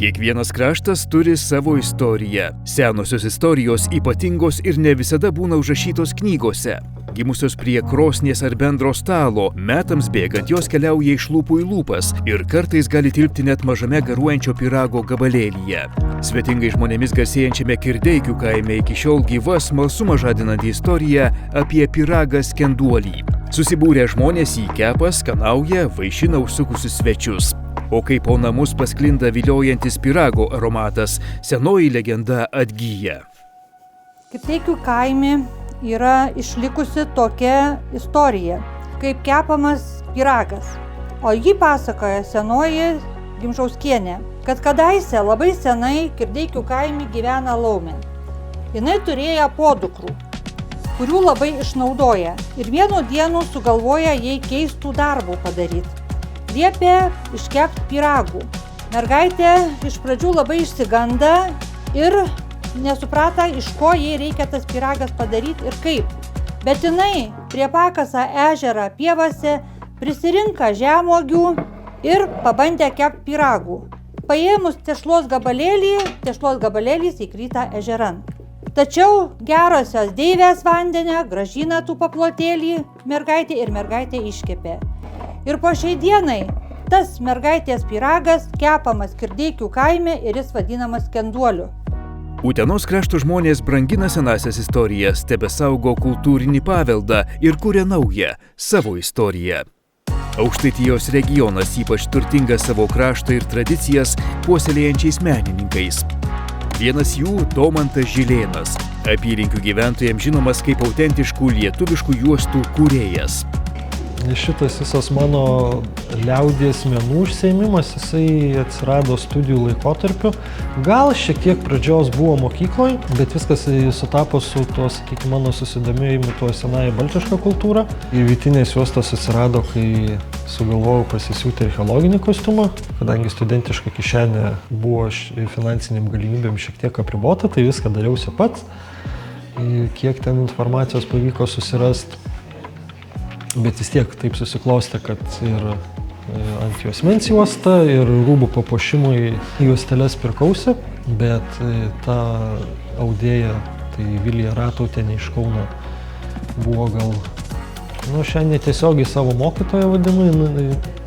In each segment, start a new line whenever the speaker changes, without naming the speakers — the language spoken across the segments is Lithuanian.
Kiekvienas kraštas turi savo istoriją. Senosios istorijos ypatingos ir ne visada būna užrašytos knygose. Gimusios prie krosnies ar bendro stalo, metams bėgant jos keliauja iš lūpų į lūpas ir kartais gali tilpti net mažame garuojančio pyrago gabalėlyje. Svetingai žmonėmis garsėjančiame Kirdeikių kaime iki šiol gyva smalsumą žadinanti istorija apie pyragą skenduolį. Susibūrę žmonės jį kepa, skanauja, vaišina užsukusius svečius. O kai po namus pasklinda viliojantis pyrago aromatas, senoji legenda atgyja.
Kirdeikių kaime yra išlikusi tokia istorija, kaip kepamas pyragas. O jį pasakoja senoji Gimžauskienė, kad kadaise labai senai Kirdeikių kaime gyvena laumė. Jinai turėjo podukrų, kurių labai išnaudoja ir vieną dieną sugalvoja jai keistų darbų padaryti. Liepė iškepti pyragų. Mergaitė iš pradžių labai išsiganda ir nesuprata, iš ko jai reikia tas pyragas padaryti ir kaip. Bet jinai prie Pakasą ežerą pievose prisirinka žemuogių ir pabandė kepti pyragų. Paėmus tešlos gabalėlis įkrita ežeran. Tačiau gerosios deivės vandenę grąžina tų paplotėlį mergaitė ir mergaitė iškepė. Ir po šiai dienai tas mergaitės pyragas kepamas Kirdeikių kaime ir jis vadinamas skenduoliu.
Utenos krašto žmonės brangina senasias istorijas, tebesaugo kultūrinį paveldą ir kuria naują, savo istoriją. Aukštaitijos regionas ypač turtingas savo kraštą ir tradicijas puoselėjančiais menininkais. Vienas jų – Domantas Žilėnas, apylinkių gyventojams žinomas kaip autentiškų lietuviškų juostų kūrėjas.
Šitas visas mano liaudies menų užsiėmimas, jisai atsirado studijų laikotarpiu. Gal šiek tiek pradžios buvo mokykloje, bet viskas sutapo su tuo, sakykime, mano susidomėjimu tuo senąją baltišką kultūrą. Ir vytinės juostos atsirado, kai sugalvojau pasisiūti archeologinį kostiumą. Kadangi studentiška kišenė buvo finansiniam galimybėm šiek tiek apribota, tai viską dariausi pats. Kiek ten informacijos pavyko susirasti. Bet vis tiek taip susiklostė, kad ir ant juosmens juosta, ir rūbų papuošimui juosteles pirkausi, bet ta audėja, tai Vilija Ratautienė iš Kauno, buvo gal, šiandien tiesiogiai savo mokytoją vadinu,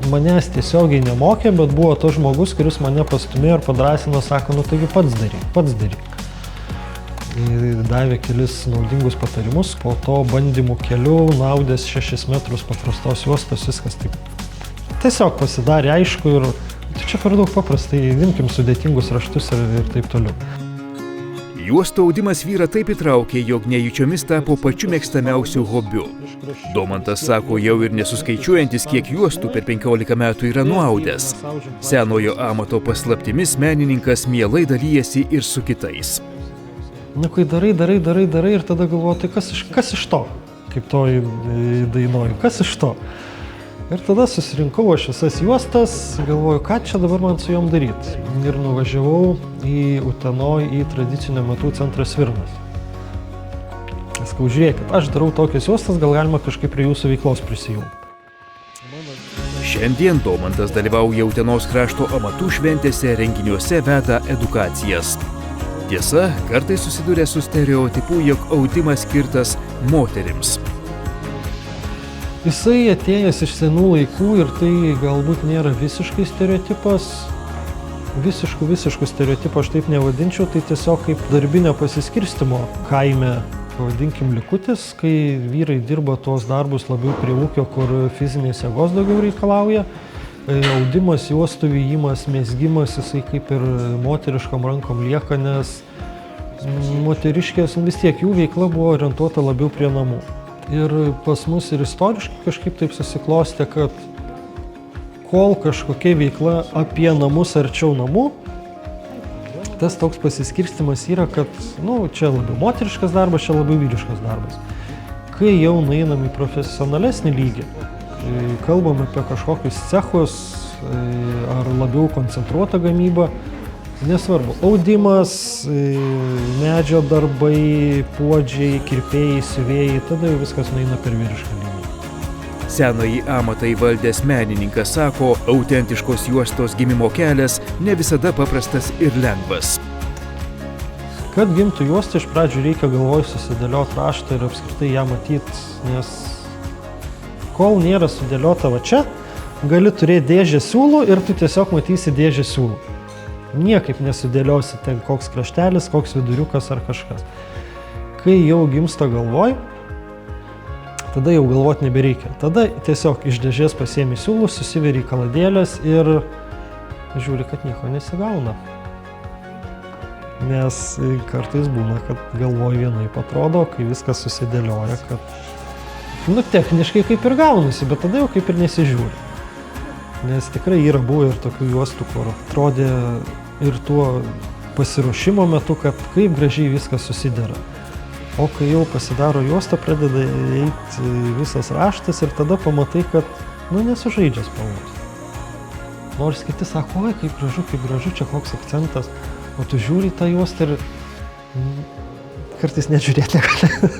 manęs tiesiogiai nemokė, bet buvo tas žmogus, kuris mane pastumėjo ir padrąsino, sako, taigi pats daryk. Davė kelis naudingus patarimus, po to bandymų keliu, naudęs 6 metrus paprastos juostos, viskas taip tiesiog pasidarė aišku ir čia per daug paprastai, imkim sudėtingus raštus ir taip toliau.
Juostų audimas vyrą taip įtraukė, jog nejučiomis tapo pačiu mėgstamiausiu hobiu. Domantas sako, jau ir nesuskaičiuojantis, kiek juostų per 15 metų yra nuaudęs. Senojo amato paslaptimis menininkas mielai dalyjasi ir su kitais.
Kai darai ir tada galvoji, tai kas iš to, kaip toj dainuoju, kas iš to. Ir tada susirinkau aš visas juostas, galvoju, ką čia dabar man su jom daryti. Ir nuvažiavau į Utenoj į tradicinio amatų centrą Svirnas. Sakau, žiūrėkit, aš darau tokias juostas, gal galima kažkaip prie jūsų veiklos prisijungti.
Šiandien Domantas dalyvauja Utenos krašto amatų šventėse, renginiuose, veda edukacijas. Tiesa, kartais susiduria su stereotipu, jog audimas skirtas moterims.
Jisai atėjęs iš senų laikų ir tai galbūt nėra visiškai stereotipas. Visiškų stereotipų aš taip nevadinčiau, tai tiesiog kaip darbinio pasiskirstimo kaime, pavadinkim, likutis, kai vyrai dirba tuos darbus labiau prie ūkio, kur fizinės jėgos daugiau reikalauja. Audimas, juostų vyjimas, mezgimas, jisai kaip ir moteriškom rankom lieka, nes moteriškės vis tiek jų veikla buvo orientuota labiau prie namų. Ir pas mus ir istoriškai kažkaip taip susiklostė, kad kol kažkokia veikla apie namus arčiau namų, tas toks pasiskirstimas yra, kad čia labiau moteriškas darbas, čia labiau vyriškas darbas. Kai jau nueinam į profesionalesnį lygį, kalbam apie kažkokius cechus ar labiau koncentruotą gamybą, nesvarbu, audimas, medžio darbai, puodžiai, kirpėjai, siuvėjai, tada jau viskas nueina per vyrišką lygį.
Senąjį amatą įvaldęs menininkas sako, autentiškos juostos gimimo kelias ne visada paprastas ir lengvas.
Kad gimtų juosta, iš pradžių reikia galvoj susidėlioti raštą ir apskritai ją matyti, nes kol nėra sudėliota va čia, gali turėti dėžę siūlų ir tu tiesiog matysi dėžę siūlų. Niekaip nesudėliosi ten koks kraštelis, koks viduriukas ar kažkas. Kai jau gimsta galvoj, tada jau galvoti nebereikia. Tada tiesiog iš dėžės pasiemi siūlus, susiveri į kaladėlės ir žiūri, kad nieko nesigauna. Nes kartais būna, kad galvoj vienaip atrodo, kai viskas susidėlioja, kad techniškai kaip ir gaunasi, bet tada jau kaip ir nesižiūri. Nes tikrai yra buvę ir tokių juostų, kur atrodė ir tuo pasiruošimo metu, kad kaip gražiai viskas susidera. O kai jau pasidaro juosta, pradeda eiti visas raštas ir tada pamatai, kad nesužaidžia spalvos. Nors kiti sako, oi, kaip gražu, čia koks akcentas. O tu žiūri tą juostą ir kartais net žiūrėti negali.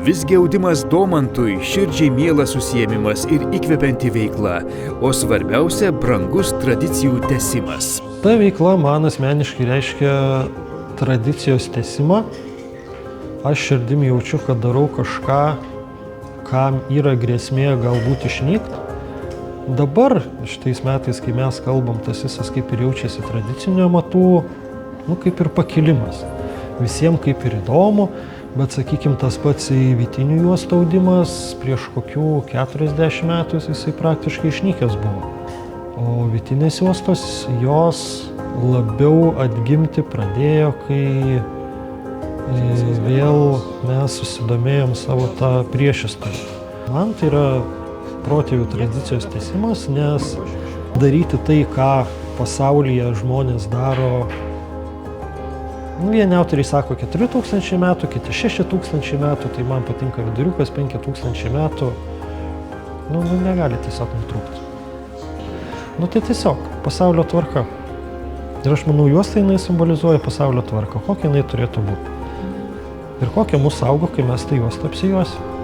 Visgi audimas Domantui širdžiai mielas užsiėmimas ir įkvepianti veikla, o svarbiausia – brangus tradicijų tęsimas.
Ta veikla man asmeniškai reiškia tradicijos tęsimą. Aš širdim jaučiu, kad darau kažką, kam yra grėsmė galbūt išnykti. Dabar, šitais metais, kai mes kalbam, tas visas kaip ir jaučiasi tradicinio amatų, kaip ir pakilimas. Visiems kaip ir įdomu, bet, sakykime, tas pats vytinių juostų audimas prieš kokių 40 metų jisai praktiškai išnykęs buvo. O vytinės juostos, jos labiau atgimti pradėjo, kai vėl mes susidomėjom savo tą priešistorę. Man tai yra protėvių tradicijos tęsimas, nes daryti tai, ką pasaulyje žmonės daro, vieni autoriai sako 4000 metų, kiti 6000 metų, tai man patinka viduriukas 5000 metų, negali tiesiog nutrūkti. Tai tiesiog pasaulio tvarka. Ir aš manau, juosta jinai simbolizuoja pasaulio tvarką, kokia jinai turėtų būti. Ir kokia mūsų saugo, kai mes tai juostą apsijuosim.